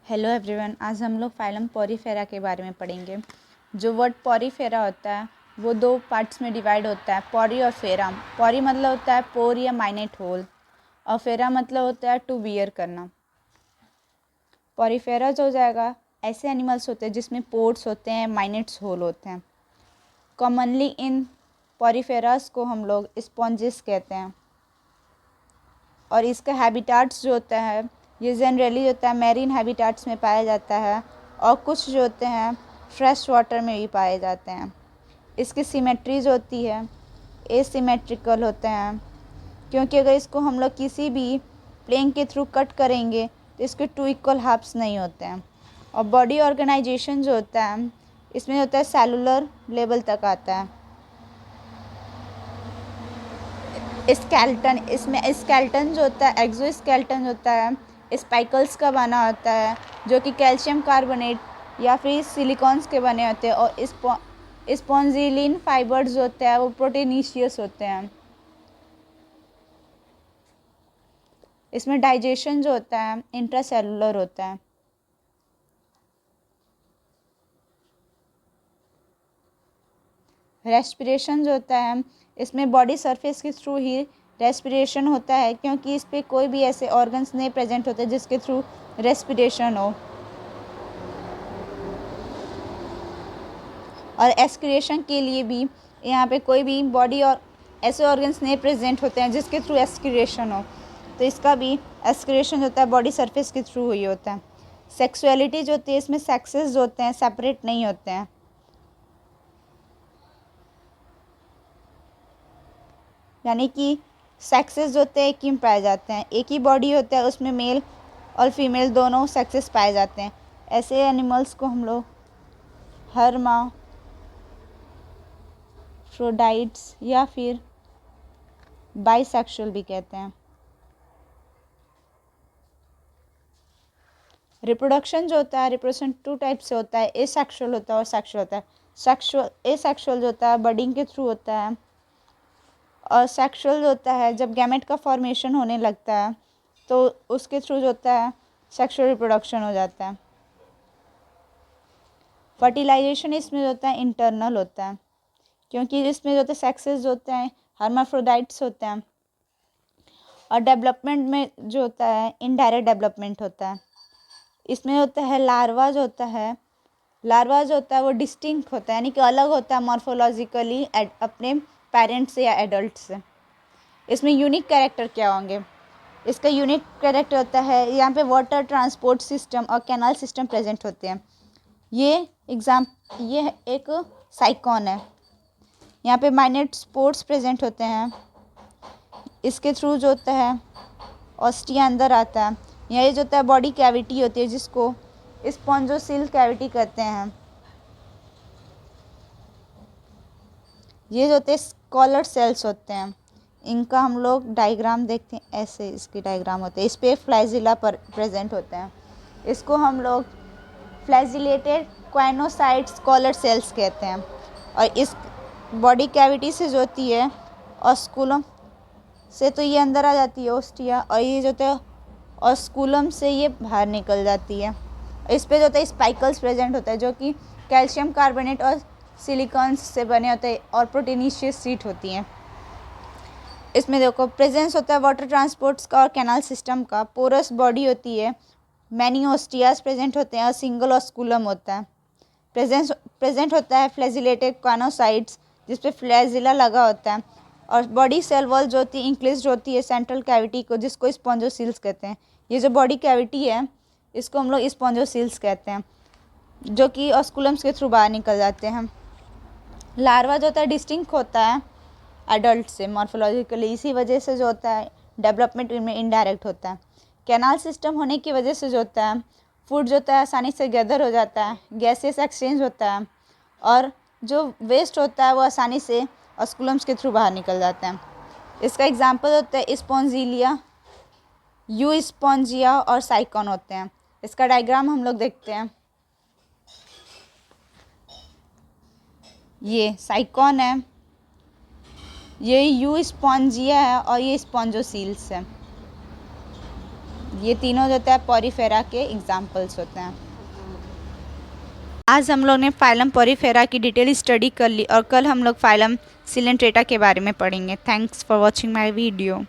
Hello everyone, आज हम लोग फाइलम पॉरीफेरा के बारे में पढ़ेंगे। जो वर्ड पॉरीफेरा होता है वो दो पार्ट्स में डिवाइड होता है, पॉरी और फेरा। पॉरी मतलब होता है पोर या माइनेट होल, और फेरा मतलब होता है टू वियर करना। पॉरीफेरा जो हो जाएगा, ऐसे एनिमल्स होते हैं जिसमें पोर्स होते हैं, माइनेट्स होल होते हैं। कॉमनली इन पॉरीफेरास को हम लोग स्पॉन्जेस कहते हैं, और इसका हैबिटाट्स जो होता है ये जनरली होता है मैरीन हैबिटाट्स में पाया जाता है, और कुछ जो होते हैं फ्रेश वाटर में भी पाए जाते हैं। इसकी सिमेट्री जो होती है एसिमेट्रिकल होते हैं, क्योंकि अगर इसको हम लोग किसी भी प्लेन के थ्रू कट करेंगे तो इसके टू इक्वल हाफ्स नहीं होते हैं। और बॉडी ऑर्गेनाइजेशन जो होता है इसमें होता है सेलुलर लेवल तक आता है। स्केल्टन, इसमें स्केल्टन जो होता है, एक्सोस्केल्टन होता है स्पाइकल्स का बना होता है, जो कि कैल्शियम कार्बोनेट या फिर सिलिकॉन्स के बने होते हैं। और स्पॉन्जिलिन फाइबर्स जो होते हैं वो प्रोटीनीशियस होते हैं। इसमें डाइजेशन जो होता है इंट्रासेलुलर होता है। रेस्पिरेशन जो होता है इसमें बॉडी सरफेस के थ्रू ही रेस्पिरेशन होता है, क्योंकि इस पर कोई भी ऐसे ऑर्गन्स नहीं प्रेजेंट होते जिसके थ्रू रेस्पिरेशन हो। और एक्सक्रिएशन के लिए भी यहाँ पे कोई भी बॉडी और ऐसे ऑर्गन्स नहीं प्रेजेंट होते हैं जिसके थ्रू एक्सक्रिएशन हो, तो इसका भी एक्सक्रिएशन होता है बॉडी सरफेस के थ्रू ही होता है। सेक्सुअलिटी जो होती है इसमें सेक्सेस जो होते हैं सेपरेट नहीं होते हैं, यानी कि सेक्सेस जो होते हैं एक ही में पाए जाते हैं। एक ही बॉडी होता है उसमें मेल और फीमेल दोनों सेक्सेस पाए जाते हैं। ऐसे एनिमल्स को हम लोग हर्माफ्रोडाइट्स या फिर बाइसेक्सुअल भी कहते हैं। रिप्रोडक्शन जो होता है रिप्रोडक्शन टू टाइप से होता है, एसेक्सुअल होता है और सेक्सुअल होता है। एसेक्सुअल जो होता है बडिंग के थ्रू होता है, और सेक्सुअल जो होता है जब गैमेट का फॉर्मेशन होने लगता है तो उसके थ्रू जो होता है सेक्सुअल रिप्रोडक्शन हो जाता है। फर्टिलाइजेशन इसमें जो होता है इंटरनल होता है, क्योंकि इसमें जो होता है सेक्सेस जो होते हैं हर्माफ्रोडाइट्स होते हैं। और डेवलपमेंट में जो होता है इनडायरेक्ट डेवलपमेंट होता है। इसमें होता है लार्वा जो होता है वो डिस्टिंक्ट होता है, यानी कि अलग होता है मॉर्फोलॉजिकली अपने पेरेंट्स से या एडल्ट से। इसमें यूनिक कैरेक्टर क्या होंगे? इसका यूनिक कैरेक्टर होता है यहाँ पे वाटर ट्रांसपोर्ट सिस्टम और कैनाल सिस्टम प्रेजेंट होते हैं। ये एक साइकॉन है। यहाँ पे माइनेट स्पोर्स प्रेजेंट होते हैं। इसके थ्रू जो होता है ऑस्टिया अंदर आता है। ये जो होता है बॉडी कैविटी होती है जिसको स्पॉन्जोसिल कैविटी कहते हैं। ये जो होते हैं स्कॉलर सेल्स होते हैं। इनका हम लोग डायग्राम देखते हैं, ऐसे इसके डायग्राम होते हैं। इस पर फ्लैजिला पर प्रेजेंट होते हैं। इसको हम लोग फ्लैजिलेटेड क्वाइनोसाइट स्कॉलर सेल्स कहते हैं। और इस बॉडी कैविटी से जो होती है ऑस्कुलम से तो ये अंदर आ जाती है ओस्टिया, और ये जो होता है ऑस्कुलम से ये बाहर निकल जाती है। इस पे जो होता है स्पाइकल्स प्रेजेंट होता है, जो कि कैल्शियम कार्बोनेट और सिलिकॉन्स से बने होते हैं, और प्रोटीनीशियस सीट होती हैं। इसमें देखो प्रेजेंस होता है वाटर ट्रांसपोर्ट्स का और कैनाल सिस्टम का। पोरस बॉडी होती है, मैनी ओस्टियास प्रेजेंट होते हैं और सिंगल ऑस्कुलम होता है। प्रेजेंट होता है फ्लैजिलेटेड कॉनोसाइट्स जिस पे फ्लैजिला लगा होता है। और बॉडी सेल वॉल जो होती है इंक्लोज्ड होती है सेंट्रल कैविटी को, जिसको स्पॉन्जोसिल्स कहते हैं। ये जो बॉडी कैविटी है इसको हम लोग स्पॉन्जोसिल्स कहते हैं, जो कि ऑस्कुलम्स के थ्रू बाहर निकल जाते हैं। लार्वा जो होता है डिस्टिंक्ट होता है एडल्ट से मॉर्फोलॉजिकली, इसी वजह से जो होता है डेवलपमेंट इनमें इनडायरेक्ट होता है। कैनाल सिस्टम होने की वजह से जो होता है फूड जो होता है आसानी से गैदर हो जाता है, गैसेस एक्सचेंज होता है, और जो वेस्ट होता है वो आसानी से ऑस्कुलम्स के थ्रू बाहर निकल जाता है। इसका एग्जांपल होता है स्पॉन्जिलिया, यू स्पॉन्जिया और साइकॉन होते हैं। इसका डायग्राम हम लोग देखते हैं। ये साइकॉन है, ये यू स्पॉन्जिया है, और ये स्पॉन्जोसील्स है। ये तीनों जो होता है पॉरीफेरा के एग्जाम्पल्स होते हैं। आज हम लोग ने फाइलम पॉरीफेरा की डिटेल स्टडी कर ली और कल हम लोग फाइलम सिलेंट्रेटा के बारे में पढ़ेंगे। Thanks for watching my video.